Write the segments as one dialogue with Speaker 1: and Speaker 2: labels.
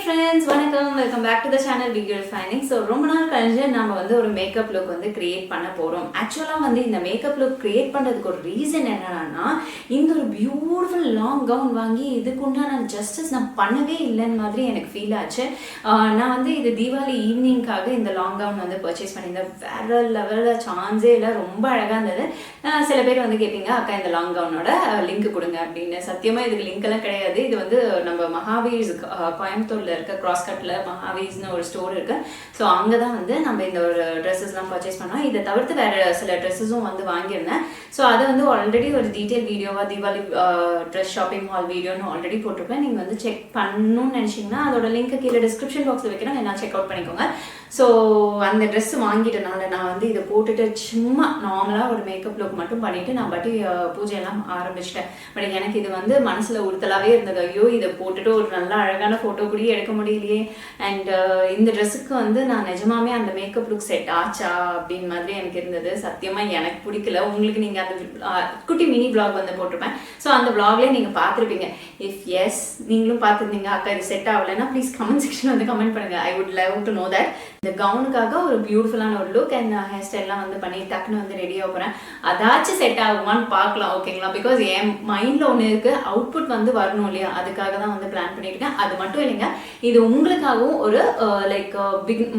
Speaker 1: friends, welcome back to the channel Big Girl Finding. So ரொம்ப நாள் கழிஞ்சு நாம வந்து ஒரு மேக்கப் லுக் வந்து கிரியேட் பண்ண போறோம். ஆக்சுவலா வந்து இந்த மேக்கப் லுக் கிரியேட் பண்றதுக்கு ஒரு ரீசன் என்னன்னா இந்த ஒரு பியூட்டிஃபுல் லாங் கவுன் வாங்கி இதுக்குண்டான ஜஸ்டிஸ் நான் பண்ணவே இல்லைன்னு மாதிரி எனக்கு ஃபீல் ஆச்சு. நான் வந்து இது தீபாவளி ஈவினிங்காக இந்த லாங் கவுன் வந்து பர்ச்சேஸ் பண்ணியிருந்தேன். வேற லெவலில் சான்ஸே இல்லை, ரொம்ப அழகாக இருந்தது. சில பேர் வந்து கேட்பீங்க அக்கா இந்த லாங் கவுனோட லிங்க் கொடுங்க அப்படின்னு. சத்தியமாக இதுக்கு லிங்க் எல்லாம் கிடையாது. இது வந்து நம்ம மகாவீர் கோயம்புத்தூர்ல இருக்க கிராஸ் கட்ல மகாவீர்னு ஒரு ஸ்டோர் இருக்கு. ஸோ அங்கே தான் வந்து நம்ம இந்த ஒரு ட்ரெஸ்ஸஸ்லாம் பர்ச்சேஸ் பண்ணோம். இதை தவிர்த்து வேற சில ட்ரெஸ்ஸஸும் வந்து வாங்கியிருந்தேன். ஸோ அதை வந்து ஆல்ரெடி ஒரு டீட்டெயில் வீடியோவாக தீபாவளி ட்ரெஸ் ஷாப்பிங் ஹால் வீடியோன்னு ஆல்ரெடி போட்டிருப்பேன். நீங்கள் வந்து செக் பண்ணணும்னு நினச்சிங்கன்னா அதோட லிங்க் கீழே டிஸ்கிரிப்ஷன் பாக்ஸில் வைக்கிறேன், என்ன செக் அவுட் பண்ணிக்கோங்க. ஸோ அந்த ட்ரெஸ் வாங்கிட்டனால நான் வந்து இதை போட்டுட்டு சும்மா நார்மலாக ஒரு மேக்கப் லுக் மட்டும் பண்ணிட்டு நான் பாட்டி பூஜையெல்லாம் ஆரம்பிச்சிட்டேன். பட் எனக்கு இது வந்து மனசில் உறுத்தலாகவே இருந்தது. ஐயோ இதை போட்டுட்டு ஒரு நல்ல அழகான ஃபோட்டோ கூட எடுக்க முடியலையே. அண்ட் இந்த ட்ரெஸ்ஸுக்கு வந்து நான் நிஜமாவே அந்த மேக்கப் லுக் செட் ஆச்சா அப்படின்னு மாதிரி எனக்கு இருந்தது. சத்தியமாக எனக்கு பிடிக்கல. உங்களுக்கு நீங்கள் அந்த குட்டி மினி விளாக் வந்து போட்டிருப்பேன். ஸோ அந்த விளாக்லேயே நீங்கள் பார்த்துருப்பீங்க. இஃப் எஸ் நீங்களும் பார்த்துருந்தீங்க அக்கா இது செட் ஆகலைன்னா ப்ளீஸ் கமெண்ட் செக்ஷன் வந்து கமெண்ட் பண்ணுங்கள். I would love to know that. இந்த கவுனுக்காக ஒரு பியூட்டிஃபுல்லான ஒரு லுக் அண்ட் ஹேர் ஸ்டைல்லாம் வந்து பண்ணி டக்குன்னு வந்து ரெடி ஆக போகிறேன். அதாச்சும் செட் ஆகுமான்னு பார்க்கலாம், ஓகேங்களா? பிகாஸ் என் மைண்டில் ஒன்று இருக்குது, அவுட்புட் வந்து வரணும் இல்லையா, அதுக்காக தான் வந்து பிளான் பண்ணியிருக்கேன். அது மட்டும் இல்லைங்க, இது உங்களுக்காகவும் ஒரு லைக்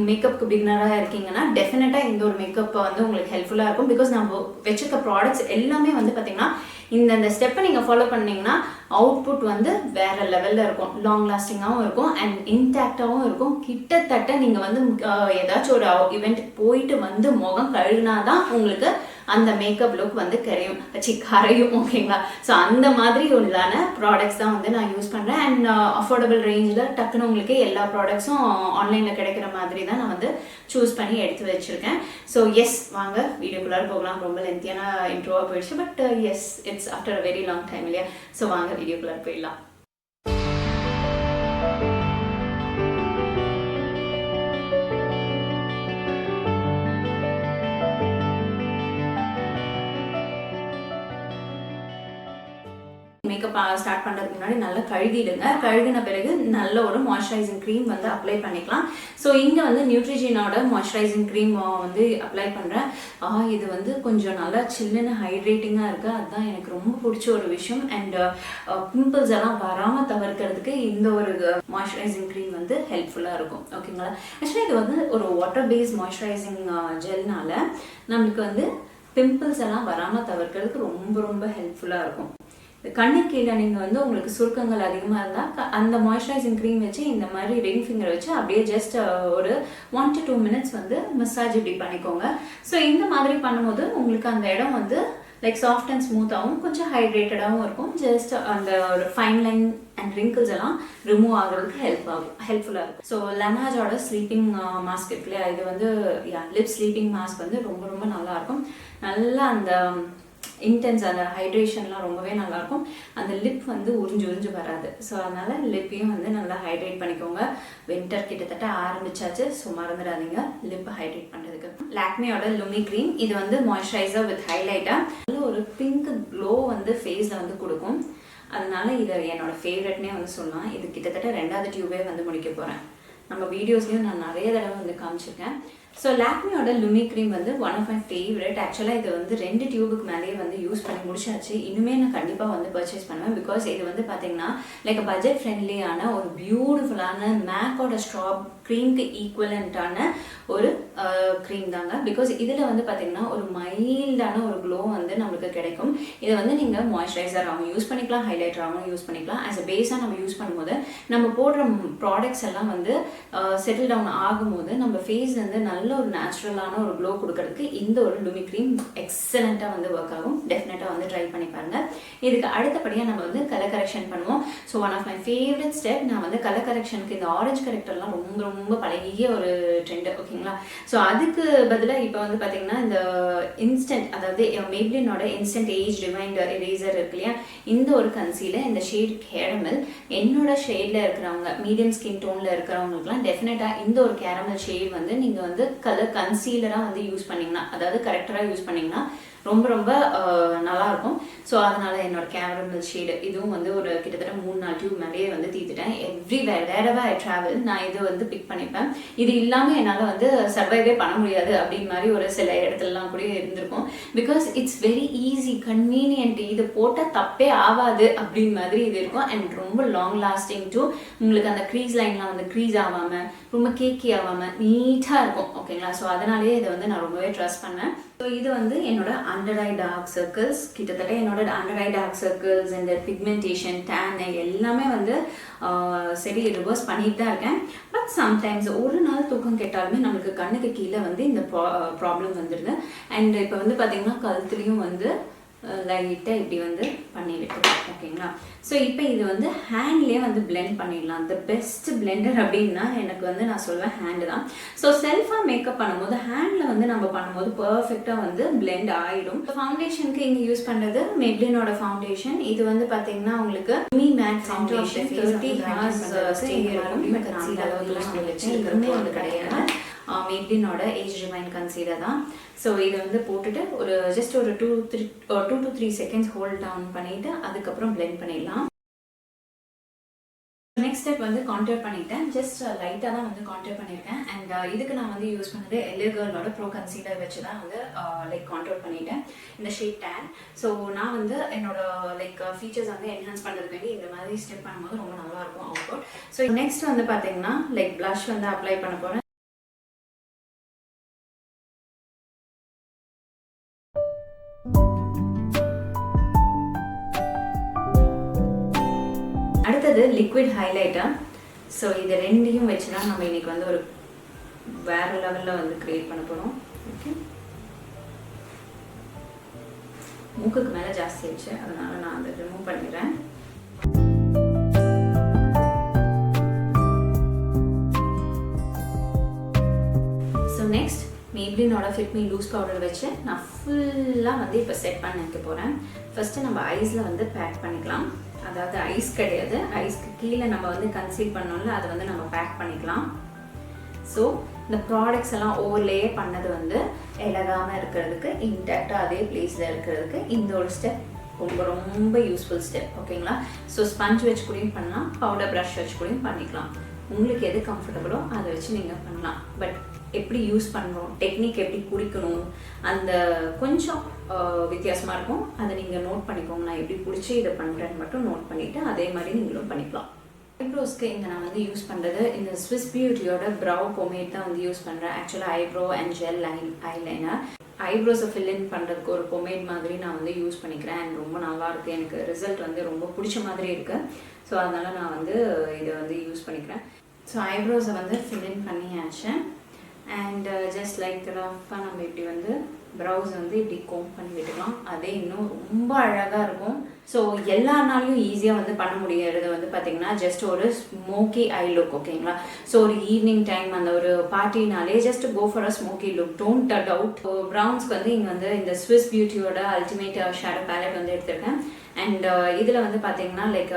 Speaker 1: மேக்கப்புக்கு பிகினராக இருக்கீங்கன்னா டெஃபினட்டாக இந்த ஒரு மேக்கப் வந்து உங்களுக்கு ஹெல்ப்ஃபுல்லாக இருக்கும். பிகாஸ் நம்ம வச்சுருக்க ப்ராடக்ட்ஸ் எல்லாமே வந்து பார்த்தீங்கன்னா இந்த ஸ்டெப்பை நீங்கள் ஃபாலோ பண்ணீங்கன்னா அவுட்புட் வந்து வேற லெவலில் இருக்கும், லாங் லாஸ்டிங்காகவும் இருக்கும் அண்ட் இன்டாக்டாகவும் இருக்கும். கிட்டத்தட்ட நீங்கள் வந்து ஏதாச்சும் ஒரு இவெண்ட்டுக்கு போயிட்டு வந்து முகம் கழுகுனாதான் உங்களுக்கு அந்த மேக்கப் லுக் வந்து கரையும், ஓகேங்களா? ஸோ அந்த மாதிரி உள்ளான ப்ராடக்ட்ஸ் தான் வந்து நான் யூஸ் பண்ணுறேன். அண்ட் அஃபோர்டபுள் ரேஞ்சில் டக்குன்னு உங்களுக்கு எல்லா ப்ராடக்ட்ஸும் ஆன்லைனில் கிடைக்கிற மாதிரி தான் நான் வந்து சூஸ் பண்ணி எடுத்து வச்சுருக்கேன். ஸோ எஸ், வாங்க வீடியோக்குள்ளார போகலாம். ரொம்ப லென்த்தியான இன்ட்ரோவாக போயிடுச்சு, but S it's after a very long time இல்லையா? ஸோ வாங்க வீடியோக்குள்ளார போயிடலாம். மேக்கப் ஸ்டார்ட் பண்ணுறதுக்கு முன்னாடி நல்லா கழுகிடுங்க. கழுகின பிறகு நல்ல ஒரு மாய்ஸ்சரைசிங் க்ரீம் வந்து அப்ளை பண்ணிக்கலாம். ஸோ இங்கே வந்து நியூட்ரிஜினோட மாய்ஸ்சரைசிங் க்ரீம் வந்து அப்ளை பண்ணுறேன். இது வந்து கொஞ்சம் நல்லா சில்லுன்னு ஹைட்ரேட்டிங்காக இருக்குது. அதுதான் எனக்கு ரொம்ப பிடிச்ச ஒரு விஷயம். அண்ட் பிம்பிள்ஸ் எல்லாம் வராமல் தவிர்க்கிறதுக்கு இந்த ஒரு மாய்ஸ்சரைசிங் க்ரீம் வந்து ஹெல்ப்ஃபுல்லாக இருக்கும், ஓகேங்களா? ஆக்சுவலி இது வந்து ஒரு வாட்டர் பேஸ்ட் மாய்ஸ்சரைசிங் ஜெல்னால நம்மளுக்கு வந்து பிம்பிள்ஸ் எல்லாம் வராமல் தவிர்க்கிறதுக்கு ரொம்ப ரொம்ப ஹெல்ப்ஃபுல்லாக இருக்கும். கண்ணு கீழே நீங்கள் வந்து உங்களுக்கு சுருக்கங்கள் அதிகமாக இருந்தால் அந்த மாய்ஸ்சரைசிங் க்ரீம் வச்சு இந்த மாதிரி ரிங் ஃபிங்கர் வச்சு அப்படியே ஜஸ்ட் ஒரு 1 to 2 minutes வந்து மசாஜ் இப்படி பண்ணிக்கோங்க. ஸோ இந்த மாதிரி பண்ணும்போது உங்களுக்கு அந்த இடம் வந்து லைக் சாஃப்ட் அண்ட் ஸ்மூத்தாகவும் கொஞ்சம் ஹைட்ரேட்டடாகவும் இருக்கும். ஜஸ்ட் அந்த ஒரு ஃபைன் லைன் அண்ட் ரிங்கிள்ஸ் எல்லாம் ரிமூவ் ஆகிறதுக்கு ஹெல்ப்ஃபுல்லாக இருக்கும். ஸோ லெனாஜோட ஸ்லீப்பிங் மாஸ்க் இருக்கு இல்லையா, இது வந்து லிப் ஸ்லீப்பிங் மாஸ்க் வந்து ரொம்ப ரொம்ப நல்லாயிருக்கும். நல்லா அந்த இன்டென்ஸ் அந்த ஹைட்ரேஷன்லாம் ரொம்பவே நல்லாயிருக்கும். அந்த லிப் வந்து உறிஞ்சு வராது. ஸோ அதனால் லிப்பையும் வந்து நல்லா ஹைட்ரேட் பண்ணிக்கோங்க. வின்டர் கிட்டத்தட்ட ஆரம்பிச்சாச்சு, ஸோ மறந்துடாதீங்க லிப் ஹைட்ரேட் பண்ணுறதுக்கு. லாக்மியோட லுமி க்ரீம், இது வந்து மாய்ஸ்சரைசர் வித் ஹைலைட்டாக நல்ல ஒரு பிங்க் க்ளோ வந்து ஃபேஸில் வந்து கொடுக்கும். அதனால இதை என்னோட ஃபேவரட்னே வந்து சொல்லலாம். இது கிட்டத்தட்ட 2வது டியூபே வந்து முடிக்க போகிறேன். நம்ம வீடியோஸ்லையும் நான் நிறைய தடவை வந்து காமிச்சிருக்கேன். ஸோ லாக்மியோட லுமி க்ரீம் வந்து ஒன் ஆஃப் மை ஃபேவரட். ஆக்சுவலாக இது வந்து 2 டியூபுக்கு மேலேயே வந்து யூஸ் பண்ணி முடிச்சாச்சு. இனிமே நான் கண்டிப்பாக வந்து பர்ச்சேஸ் பண்ணுவேன். பிகாஸ் இது வந்து பார்த்தீங்கன்னா லைக் பட்ஜெட் ஃப்ரெண்ட்லியான ஒரு பியூட்டிஃபுல்லான மேக்கோட ஸ்ட்ராப் க்ரீம்க்கு ஈக்குவலண்ட்டான ஒரு க்ரீம் தாங்க. பிகாஸ் இதில் வந்து பார்த்தீங்கன்னா ஒரு மைல்டான ஒரு க்ளோ வந்து நம்மளுக்கு கிடைக்கும். இதை வந்து நீங்கள் மாய்ஸ்சரைசராகவும் யூஸ் பண்ணிக்கலாம், ஹைலைட்டராகவும் யூஸ் பண்ணிக்கலாம். ஆஸ் அ பேஸாக நம்ம யூஸ் பண்ணும்போது நம்ம போடுற ப்ராடக்ட்ஸ் எல்லாம் வந்து செட்டில் டவுன் ஆகும்போது நம்ம ஃபேஸ் வந்து நல்ல ஒரு நேச்சுரலான ஒரு க்ளோ கொடுக்கறதுக்கு இந்த ஒரு லுமி க்ரீம் எக்ஸலண்ட்டாக வந்து ஒர்க் ஆகும். டெஃபினட்டாக வந்து ட்ரை பண்ணி பாருங்கள். இதுக்கு அடுத்தபடியாக நம்ம வந்து கலர் கரெக்ஷன் பண்ணுவோம். So one of my favourite step, நான் வந்து கலர் கரெக்ஷனுக்கு இந்த ஆரஞ்சு கரெக்டர்லாம் ரொம்ப ரொம்ப பழைய ஒரு ட்ரெண்டு, ஓகேங்களா? ஸோ அதுக்கு பதிலாக இப்போ வந்து பார்த்தீங்கன்னா இந்த இன்ஸ்டன்ட், அதாவது மேப்ளினோட இன்ஸ்டன்ட் ஏஜ் ரிமைண்டர் எரேசர் இருக்கு இல்லையா, இந்த ஒரு கன்சீலர், இந்த ஷேட் கேரமல் என்னோட ஷேடில் இருக்கிறவங்க, மீடியம் ஸ்கின் டோனில் இருக்கிறவங்களுக்குலாம் டெஃபினட்டாக இந்த ஒரு கேரமல் ஷேட் வந்து நீங்கள் வந்து கலர் கன்சீலராக வந்து யூஸ் பண்ணிங்கன்னா, அதாவது கரெக்டராக யூஸ் பண்ணிங்கன்னா ரொம்ப ரொம்ப நல்லா இருக்கும். ஸோ அதனால என்னோட கேமரல் ஷேடு இதுவும் வந்து ஒரு கிட்டத்தட்ட 3-4 டியூப் மேலேயே வந்து தீத்துட்டேன். வேறவா ஐ ட்ராவல் நான் இது வந்து பிக் பண்ணிப்பேன். இது இல்லாமல் என்னால் வந்து சர்வைவே பண்ண முடியாது அப்படின்னு மாதிரி ஒரு சில இடத்துலலாம் கூட இருந்திருக்கும். Because it's very easy, convenient, இது போட்டால் தப்பே ஆகாது அப்படின்னு மாதிரி இது இருக்கும். அண்ட் ரொம்ப லாங் லாஸ்டிங் டூ. உங்களுக்கு அந்த க்ரீஸ் லைன்லாம் வந்து க்ரீஸ் ஆகாமல் ரொம்ப கேக்கி ஆகாமல் நீட்டாக இருக்கும். ஓகேங்களா? ஸோ அதனாலேயே இதை வந்து நான் ரொம்பவே ட்ரஸ்ட் பண்ணேன். ஸோ இது வந்து என்னோட அண்டர் ஐ டார்க் சர்க்கிள்ஸ், கிட்டத்தட்ட என்னோட அண்டர் ஐ டார்க் சர்க்கிள்ஸ் இந்த பிக்மெண்டேஷன் டேன் எல்லாமே வந்து சரி ரிவர்ஸ் பண்ணிட்டு தான் இருக்கேன். பட் சம்டைம்ஸ் ஒரு நாள் தூக்கம் கேட்டாலுமே நம்மளுக்கு கண்ணுக்கு கீழே வந்து இந்த ப்ராப்ளம் வந்துடுது. அண்ட் இப்போ வந்து பார்த்தீங்கன்னா கழுத்துலையும் வந்து லைட்டாக இப்படி வந்து பண்ணி விட்டுருக்கோம். ஓகேங்களா? ஸோ இப்போ இது வந்து ஹேண்ட்லேயே வந்து பிளெண்ட் பண்ணிடலாம். த பெஸ்ட் பிளெண்டர் அப்படின்னா எனக்கு வந்து நான் சொல்லுவேன் ஹேண்டு தான். ஸோ செல்ஃபாக மேக்கப் பண்ணும்போது ஹேண்டில் வந்து நம்ம பண்ணும்போது பர்ஃபெக்டாக வந்து பிளெண்ட் ஆகிடும். ஃபவுண்டேஷனுக்கு இங்கே யூஸ் பண்ணுறது மெப்ளினோட ஃபவுண்டேஷன். இது வந்து பார்த்தீங்கன்னா உங்களுக்கு Lumi-Matte ஃபவுண்டேஷன் 30 hours ஸ்டே இருக்கும். பட் நான் அந்த அளவுக்குலாம் வந்து வச்சுருக்கிறதுமே வந்து கிடையாது. மெப்ளினோட ஏஜ் ரிமைன் கன்சீலர் தான். ஸோ இதை வந்து போட்டுட்டு ஒரு ஜஸ்ட் ஒரு 2 to 3 செகண்ட்ஸ் ஹோல்ட் டவுன் பண்ணிவிட்டு அதுக்கப்புறம் பிளெண்ட் பண்ணிடலாம். நெக்ஸ்ட் ஸ்டெப் வந்து கான்டூர் பண்ணிட்டேன். ஜஸ்ட் லைட்டாக தான் வந்து கான்டூர் பண்ணியிருக்கேன். அண்ட் இதுக்கு நான் வந்து யூஸ் பண்ணது எலிகர்லோட ப்ரோ கன்சீலர் வச்சு தான் வந்து லைக் கான்டூர் பண்ணிட்டேன். இந்த ஷேட் டேன். ஸோ நான் வந்து என்னோட லைக் ஃபீச்சர்ஸ் வந்து என்ஹான்ஸ் பண்ணுறதுக்கு வேண்டி இந்த மாதிரி ஸ்டெப் பண்ணும்போது ரொம்ப நல்லாயிருக்கும் அவுட்புட். ஸோ நெக்ஸ்ட் வந்து பார்த்தீங்கன்னா லைக் ப்ளஷ் வந்து அப்ளை பண்ண போகிறேன். அடுத்தது லிக்விட் ஹைலைட்டர். ஸோ இது ரெண்டையும் வச்சு தான் நம்ம இன்னைக்கு வந்து ஒரு வேற லெவலில் வந்து கிரியேட் பண்ண போகிறோம். ஓகே, மூக்குக்கு மேலே ஜாஸ்தி ஆயிடுச்சு, அதனால நான் அதை ரிமூவ் பண்ணிடுறேன். So next Maybelline fit me loose powder வச்சு நான் ஃபுல்லாக வந்து இப்போ செட் பண்ண வைக்க போகிறேன். ஃபஸ்ட்டு நம்ம ஐஸில் வந்து பேக் பண்ணிக்கலாம். அதாவது ஐஸ் கிடையாது, ஐஸ்க்கு கீழே நம்ம வந்து கன்சீல் பண்ணோம்ல அதை வந்து நம்ம பேக் பண்ணிக்கலாம். ஸோ இந்த ப்ராடக்ட்ஸ் எல்லாம் ஓவர்லே பண்ணது வந்து இலகாமல் இருக்கிறதுக்கு, இன்டாக்டாக அதே பிளேஸில் இருக்கிறதுக்கு இந்த ஒரு ஸ்டெப் ரொம்ப ரொம்ப யூஸ்ஃபுல் ஸ்டெப். ஓகேங்களா? ஸோ ஸ்பஞ்ச் வச்சு கூடயும் பண்ணலாம், பவுடர் ப்ரஷ் வச்சு கூடயும் பண்ணிக்கலாம். உங்களுக்கு எது கம்ஃபர்டபுளோ அதை வச்சு நீங்கள் பண்ணலாம். பட் எப்படி யூஸ் பண்ணுறோம், டெக்னிக் எப்படி குடிக்கணும், அந்த கொஞ்சம் வித்தியாசமாக இருக்கும். அதை நீங்கள் நோட் பண்ணிக்கோங்க. நான் எப்படி பிடிச்சி இதை பண்ணுறேன்னு மட்டும் நோட் பண்ணிவிட்டு அதே மாதிரி நீங்களும் பண்ணிக்கலாம். ஐப்ரோஸ்க்கு இங்கே நான் வந்து யூஸ் பண்ணுறது இந்த ஸ்விஸ் பியூட்டியோட ப்ரௌ பொமேட் தான் வந்து யூஸ் பண்ணுறேன். ஆக்சுவலாக ஐப்ரோ அண்ட் ஜெல் ஐலைனர் ஐப்ரோஸை ஃபில்லின் பண்ணுறதுக்கு ஒரு பொமேட் மாதிரி நான் வந்து யூஸ் பண்ணிக்கிறேன். அண்ட் ரொம்ப நல்லாயிருக்கு, எனக்கு ரிசல்ட் வந்து ரொம்ப பிடிச்ச மாதிரி இருக்குது. ஸோ அதனால் நான் வந்து இதை வந்து யூஸ் பண்ணிக்கிறேன். ஸோ ஐப்ரோஸை வந்து ஃபில்லின் பண்ணியாச்சு. அண்ட் ஜஸ்ட் லைக் ரஃபாக நம்ம இப்படி வந்து ப்ரௌஸ் வந்து இப்படி கோம் பண்ணி விட்டுக்கலாம். அதே இன்னும் ரொம்ப அழகாக இருக்கும். ஸோ எல்லாருனாலையும் ஈஸியாக வந்து பண்ண முடியறது வந்து பார்த்தீங்கன்னா ஜஸ்ட் ஒரு ஸ்மோக்கி ஐ லுக். ஓகேங்களா? ஸோ ஒரு ஈவினிங் டைம் அந்த ஒரு பார்ட்டினாலே just go for a smoky look, don't doubt. ப்ரௌன்ஸ்க்கு வந்து இங்கே வந்து இந்த ஸ்விஸ் பியூட்டியோட அல்டிமேட் ஷேடோ பேலட் வந்து எடுத்திருக்கேன். அண்ட் இதில் வந்து பார்த்தீங்கன்னா like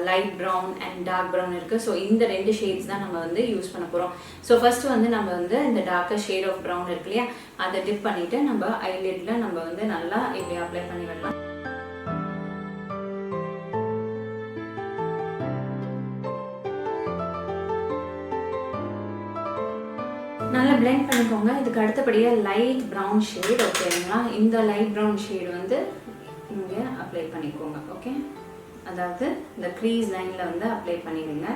Speaker 1: light brown and dark brown இருக்குது. ஸோ இந்த 2 ஷேட்ஸ் தான் நம்ம வந்து யூஸ் பண்ண போகிறோம். ஸோ ஃபர்ஸ்ட் வந்து நம்ம வந்து இந்த டார்க்கர் ஷேட் ஆஃப் ப்ரௌன் இருக்கு இல்லையா, அதை டிப் பண்ணிவிட்டு நம்ம ஐலிட்டில் நம்ம வந்து நல்லா இப்படி அப்ளை பண்ணி விடலாம். நல்லா பிளெண்ட் பண்ணிக்கோங்க. இதுக்கு அடுத்தபடியாக லைட் ப்ரௌன் ஷேட். ஓகேங்களா? இந்த லைட் ப்ரௌன் ஷேடு வந்து இங்கே அப்ளை பண்ணிக்கோங்க. ஓகே, அதாவது இந்த க்ரீஸ் லைனில் வந்து அப்ளை பண்ணிடுங்க.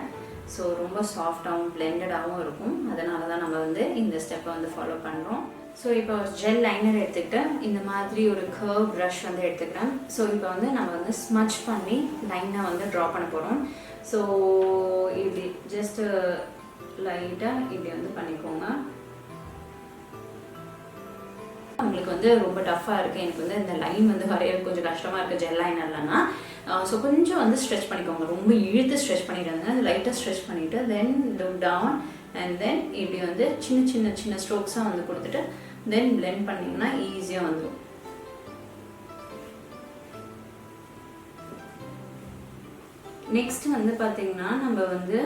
Speaker 1: ஸோ ரொம்ப சாஃப்டாகவும் பிளெண்டடாகவும் இருக்கும். அதனால தான் நம்ம வந்து இந்த ஸ்டெப்பை வந்து ஃபாலோ பண்ணுறோம். ஸோ இப்போ ஜெல் லைனர் எடுத்துக்கிட்டு இந்த மாதிரி ஒரு கர்வ் ப்ரஷ் வந்து எடுத்துக்கிறேன். ஸோ இப்போ வந்து நம்ம வந்து ஸ்மட்ச் பண்ணி லைனாக வந்து ட்ரா பண்ண போகிறோம். ஸோ இப்படி ஜஸ்ட்டு லைட்டாக இப்படி வந்து பண்ணிக்கோங்க. உங்களுக்கு வந்து ரொம்ப டஃப்பாக இருக்குது, எனக்கு வந்து இந்த லைன் வந்து வரையிறது கொஞ்சம் கஷ்டமாக இருக்குது ஜெல் லைனர்லன்னா, ஸோ கொஞ்சம் வந்து ஸ்ட்ரெச் பண்ணிக்கோங்க. ரொம்ப இழுத்து ஸ்ட்ரெச் பண்ணிடுங்க. லைட்டாக ஸ்ட்ரெச் பண்ணிவிட்டு then look down and then இப்படி வந்து சின்ன சின்ன சின்ன ஸ்ட்ரோக்ஸாக வந்து கொடுத்துட்டு தென் பிளெண்ட் பண்ணிங்கன்னா ஈஸியாக வந்துடும். நெக்ஸ்ட் வந்து பார்த்தீங்கன்னா நம்ம வந்து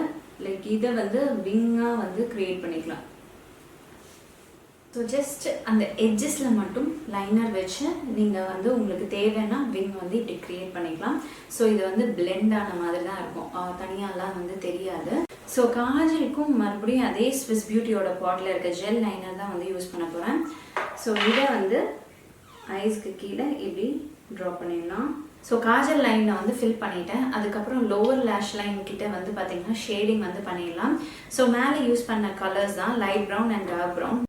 Speaker 1: லைக் இதை வந்து விங்காக வந்து க்ரியேட் பண்ணிக்கலாம். ஸோ ஜஸ்ட் அந்த எட்ஜஸில் மட்டும் லைனர் வச்சு நீங்கள் வந்து உங்களுக்கு தேவைன்னா விங் வந்து இப்படி க்ரியேட் பண்ணிக்கலாம். ஸோ இது வந்து பிளெண்ட் ஆன மாதிரி தான் இருக்கும், தனியாலாம் வந்து தெரியாது. ஸோ காஜலுக்கும் மறுபடியும் அதே ஸ்விஸ் பியூட்டியோட பாட்டில் இருக்க ஜெல் லைனர் தான் வந்து யூஸ் பண்ண போகிறேன். ஸோ இதை வந்து ஐஸ்க்கு கீழே இப்படி ட்ரா பண்ணிடலாம். ஸோ காஜல் லைனை வந்து ஃபில் பண்ணிட்டேன். அதுக்கப்புறம் லோவர் லேஷ் லைன் கிட்ட வந்து பார்த்தீங்கன்னா ஷேடிங் வந்து பண்ணிடலாம். ஸோ மேலே யூஸ் பண்ண கலர்ஸ் தான் light brown and dark brown.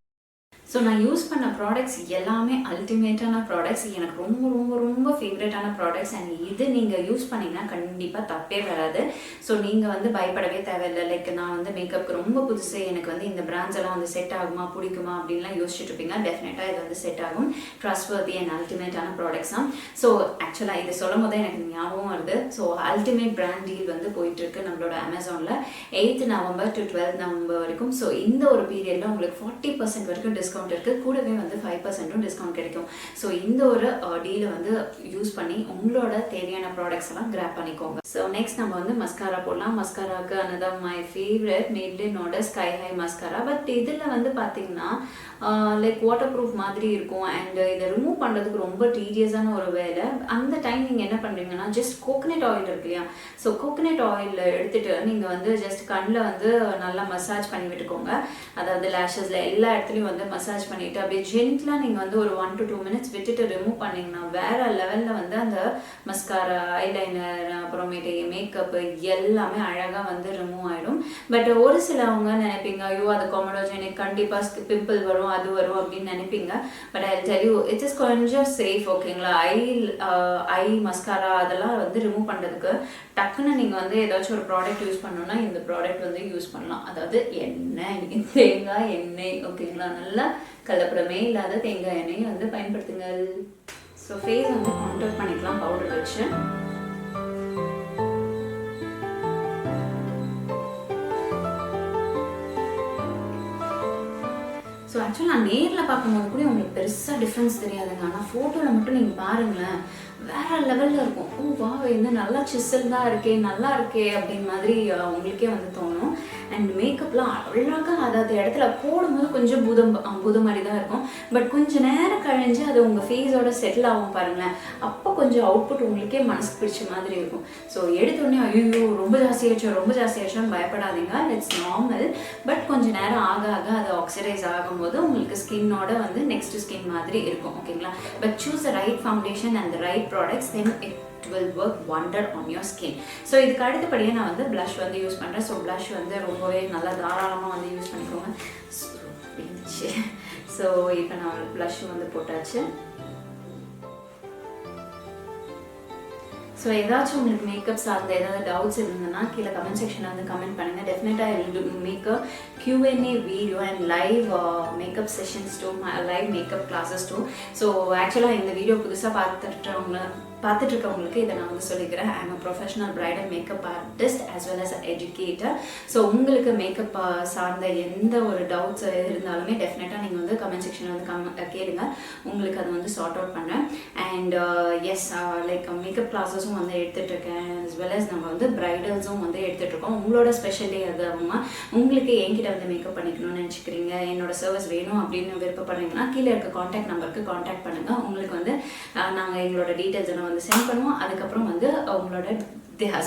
Speaker 1: So நான் யூஸ் பண்ண ப்ராடக்ட்ஸ் எல்லாமே அல்டிமேட்டான ப்ராடக்ட்ஸ், எனக்கு ரொம்ப ரொம்ப ரொம்ப ஃபேவரட்டான ப்ராடக்ட்ஸ். அண்ட் இது நீங்கள் யூஸ் பண்ணிங்கன்னா கண்டிப்பாக தப்பே வராது. ஸோ நீங்கள் வந்து பயப்படவே தேவையில்லை. லைக் நான் வந்து மேக்கப்புக்கு ரொம்ப புதுசு, எனக்கு வந்து இந்த பிராண்ட்ஸ் எல்லாம் வந்து செட் ஆகுமா பிடிக்குமா அப்படின்லாம் யோசிச்சுட்டு இருப்பீங்க. டெஃபினட்டாக இது வந்து செட் ஆகும். ட்ரஸ்ட்வர்தி அண்ட் அல்டிமேட்டான ப்ராடக்ட்ஸ் தான். ஸோ ஆக்சுவலாக இது சொல்லும் போது எனக்கு ஞாபகம் வருது. ஸோ அல்டிமேட் பிராண்ட் டீல் வந்து போயிட்டுருக்கு நம்மளோட அமேசானில் 8th November to 12th November வரைக்கும். ஸோ இந்த ஒரு பீரியடில் உங்களுக்கு 40% வரைக்கும் டிஸ்கவுண்ட் இருக்கு. கூடவே வந்து 5% டிஸ்கவுண்ட் கிடைக்கும். ஸோ இந்த ஒரு டீலை வந்து யூஸ் பண்ணி உங்களோட தேவையான ப்ராடக்ட்ஸ் எல்லாம் கிராப் பண்ணிக்கோங்க. ஸோ நெக்ஸ்ட் நம்ம வந்து மஸ்காரா போடலாம். மஸ்காராக்கு அனதர் மை ஃபேவரட் மேப்ளினோட ஸ்கை ஹை மஸ்காரா. பட் இதில் வந்து பார்த்தீங்கன்னா லைக் வாட்டர் ப்ரூஃப் மாதிரி இருக்கும். அண்ட் இதை ரிமூவ் பண்ணுறதுக்கு ரொம்ப டீடியஸான ஒரு வேலை. அந்த டைம் நீங்கள் என்ன பண்ணுறீங்கன்னா ஜஸ்ட் கோகனட் ஆயில் இருக்கு இல்லையா, ஸோ கோகனட் ஆயில் எடுத்துகிட்டு நீங்கள் வந்து ஜஸ்ட் கண்ணில் வந்து நல்லா மசாஜ் பண்ணி விட்டுக்கோங்க. அதாவது லேஷஸில் எல்லா இடத்துலையும் வந்து மசாஜ் பண்ணிவிட்டு அப்படியே ஜென்ட்லாக நீங்கள் வந்து ஒரு 1 to 2 minutes விட்டுட்டு ரிமூவ் பண்ணிங்கன்னா வேறு லெவலில் வந்து அந்த மஸ்காரா, ஐலைனர், அப்புறமேட்டு மேக்கப்பு எல்லாமே அழகாக வந்து ரிமூவ் ஆகிடும். பட் ஒரு சிலவங்க நினைப்பீங்க ஐயோ அது கொமடோஜெனிக், கண்டிப்பாக பிம்பிள் வரும் அது வரும் அப்படின்னு நினைப்பீங்க. But I tell you it is கொஞ்சம் சேஃப். ஓகேங்களா? ஐ மஸ்காரா அதெல்லாம் வந்து ரிமூவ் பண்ணுறதுக்கு டக்குன்னு நீங்கள் வந்து ஏதாச்சும் ஒரு ப்ராடக்ட் யூஸ் பண்ணணும்னா இந்த ப்ராடக்ட் வந்து யூஸ் பண்ணலாம். அதாவது எண்ணெய், தேங்காய் எண்ணெய். ஓகேங்களா? நல்லா கலப்படமே இல்லாத தேங்காய் எண்ணெய் வந்து பயன்படுத்துங்க. ஸோ ஃபேஸ் வந்து கான்டூர் பண்ணிக்கலாம் பவுடர் வச்சு. ஸோ ஆக்சுவலாக நான் நேரில் பார்க்கும்போது கூட உங்களுக்கு பெருசாக டிஃப்ரென்ஸ் தெரியாதுங்க. ஆனால் ஃபோட்டோவில் மட்டும் நீங்கள் பாருங்களேன், வேற லெவலில் இருக்கும். ஓ வா என்ன நல்லா சிசல் தான் இருக்கே, நல்லா இருக்கே அப்படின்னு மாதிரி உங்களுக்கே வந்து தோணும். அண்ட் மேக்கப்லாம் அழகாக அதாவது இடத்துல போடும்போது கொஞ்சம் பூதம் மாதிரி தான் இருக்கும். பட் கொஞ்சம் நேரம் கழிஞ்சு அது உங்கள் ஃபேஸோட செட்டில் ஆகும் பாருங்களேன், அப்போ கொஞ்சம் அவுட்புட் உங்களுக்கே மனசுக்கு பிடிச்ச மாதிரி இருக்கும். ஸோ எடுத்தோடனே ஐயோ ரொம்ப ஜாஸ்தியாச்சும் பயப்படாதீங்க. It's normal. பட் கொஞ்சம் நேரம் ஆக ஆக அது ஆக்சிடைஸ் ஆகும்போது உங்களுக்கு ஸ்கின்னோட வந்து நெக்ஸ்ட் ஸ்கின் மாதிரி இருக்கும். ஓகேங்களா? But choose the right foundation and the right products, then it will work wonder on your skin. So இதுக்கு அடுத்தபடியாக நான் வந்து ப்ளஷ் வந்து யூஸ் பண்ணுறேன். ஸோ ப்ளஷ் வந்து ரொம்பவே நல்லா தாராளமாக வந்து யூஸ் பண்ணிக்கோங்க. ஸோ இப்போ நான் ப்ளஷ் வந்து போட்டாச்சு. ஸோ ஏதாச்சும் உங்களுக்கு மேக்கப் சார்ந்த ஏதாவது டவுட்ஸ் இருந்ததுன்னா கீழே கமெண்ட் செக்ஷனில் வந்து கமெண்ட் பண்ணுங்கள். டெஃபினட்டாக I will make a Q&A video and live makeup sessions too, live makeup classes too. So ஆக்சுவலாக இந்த வீடியோ புதுசாக பார்த்துட்டு இருக்கவங்களுக்கு இதை நான் வந்து சொல்லிக்கிறேன். I am a professional bridal makeup artist as well as educator. So உங்களுக்கு மேக்கப் சார்ந்த எந்த ஒரு டவுட்ஸ் இருந்தாலுமே டெஃபினட்டாக நீங்கள் வந்து கமெண்ட் செக்ஷனில் வந்து கேளுங்க. உங்களுக்கு அதை வந்து சார்ட் அவுட் பண்ணுறேன். அண்ட் எஸ் லைக் மேக்கப் கிளாஸஸும் வந்து எடுத்துகிட்ருக்கேன், அஸ் வெல் அஸ் நம்ம வந்து பிரைடல்ஸும் வந்து எடுத்துகிட்ருக்கோம். உங்களோட ஸ்பெஷல் டே அது உங்களுக்கு என்கிட்ட வந்து மேக்கப் பண்ணிக்கணும்னு நினச்சிக்கிறீங்க, என்னோட சர்வீஸ் வேணும் அப்படின்னு விருப்பப்படுறீங்கன்னா கீழே இருக்க காண்டாக்ட் நம்பருக்கு காண்டாக்ட் பண்ணுங்கள். உங்களுக்கு வந்து நாங்கள் எங்களோட டீட்டெயில்ஸ் எல்லாம் வந்து சென்ட் பண்ணுவோம். அதுக்கப்புறம் வந்து உங்களோட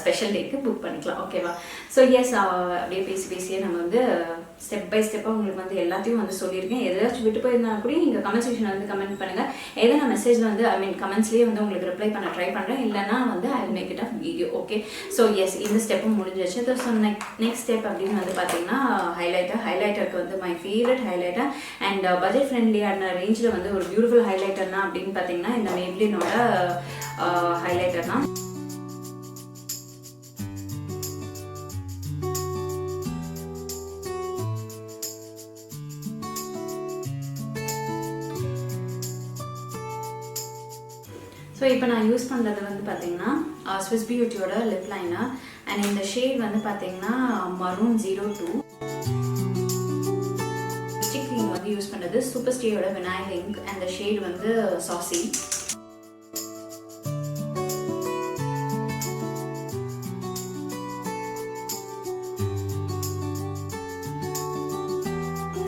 Speaker 1: ஸ்பெஷல் டேக்கு புக் பண்ணிக்கலாம். ஓகேவா? ஸோ எஸ் அப்படியே பேசியே நம்ம வந்து ஸ்டெப் பை ஸ்டெப்பாக உங்களுக்கு வந்து எல்லாத்தையும் வந்து சொல்லியிருக்கேன். எதாச்சும் விட்டு போயிருந்தாலும் கூட நீங்கள் கமெண்ட் செக்ஷனில் வந்து கமெண்ட் பண்ணுங்கள். எதனா மெசேஜில் வந்து கமெண்ட்ஸ்லேயே வந்து உங்களுக்கு ரிப்ளை பண்ண ட்ரை பண்ணுறேன். இல்லைனா வந்து I will make it a video. Okay? So yes இந்த ஸ்டெப்பும் முடிஞ்சிச்சு. ஸோ நெக்ஸ்ட் ஸ்டெப் அப்படின்னு வந்து பார்த்தீங்கன்னா ஹைலைட்டருக்கு வந்து my favourite highlighter and budget ஃப்ரெண்ட்லியான ரேஞ்சில் வந்து ஒரு பியூட்டிஃபுல் ஹைலைட்டர்னா அப்படின்னு பார்த்தீங்கன்னா இந்த மேப்ளினோட ஹைலைட்டர் தான். ஸோ இப்போ நான் யூஸ் பண்ணுறது வந்து பார்த்தீங்கன்னா ஸ்விஸ் பியூட்டியோட லிப் லைனர் அண்ட் இந்த ஷேட் வந்து பார்த்தீங்கன்னா Maroon 02. லிப்ஸ்டிக் க்ரீம் வந்து யூஸ் பண்ணுறது SuperStayயோட வினாயில் இங்க் அண்ட் இந்த ஷேட் வந்து Saucy.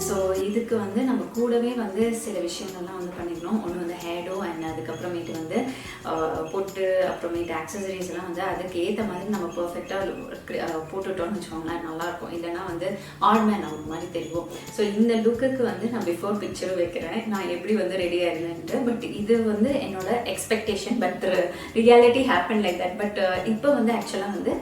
Speaker 1: ஸோ இதுக்கு வந்து நம்ம கூடவே வந்து சில விஷயங்கள்லாம் வந்து பண்ணிக்கணும். ஒன்று வந்து ஹேடோ அண்ட் அதுக்கப்புறமேட்டு வந்து பொட்டு அப்புறமேட்டு ஆக்சசரிஸ் எல்லாம் வந்து அதுக்கு ஏற்ற மாதிரி நம்ம பர்ஃபெக்டாக போட்டுட்டோம்னு வச்சுக்கோங்களேன், நல்லாயிருக்கும். இல்லைன்னா வந்து ஆர்மேன் அவங்க மாதிரி தெரியும். ஸோ இந்த லுக்குக்கு வந்து நான் பிஃபோர் பிக்சரும் வைக்கிறேன் நான் எப்படி வந்து ரெடியாக இருந்தேன்ட்டு. பட் இது வந்து என்னோட expectation, but reality happen like that. But இப்போ வந்து ஆக்சுவலாக வந்து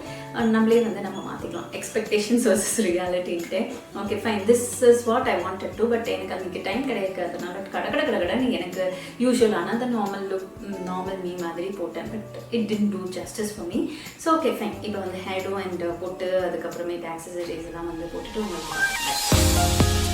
Speaker 1: நம்மளே வந்து நம்ம மாற்றிக்கலாம் எக்ஸ்பெக்டேஷன்ஸ் வர்சஸ் ரியாலிட்டின்ட்டு. Okay fine, this is what I wanted to. But எனக்கு அதுக்கு டைம் கிடைக்காதனால கடை எனக்கு யூஸ்வலான அந்த நார்மல் மீ மாதிரி போட்டேன். But it didn't two justice for me. So okay fine, இப்போ வந்து ஹேடோ அண்ட் போட்டு அதுக்கப்புறமேட்டு ஆக்சசரிஸ் எல்லாம் வந்து போட்டுட்டு உங்களுக்கு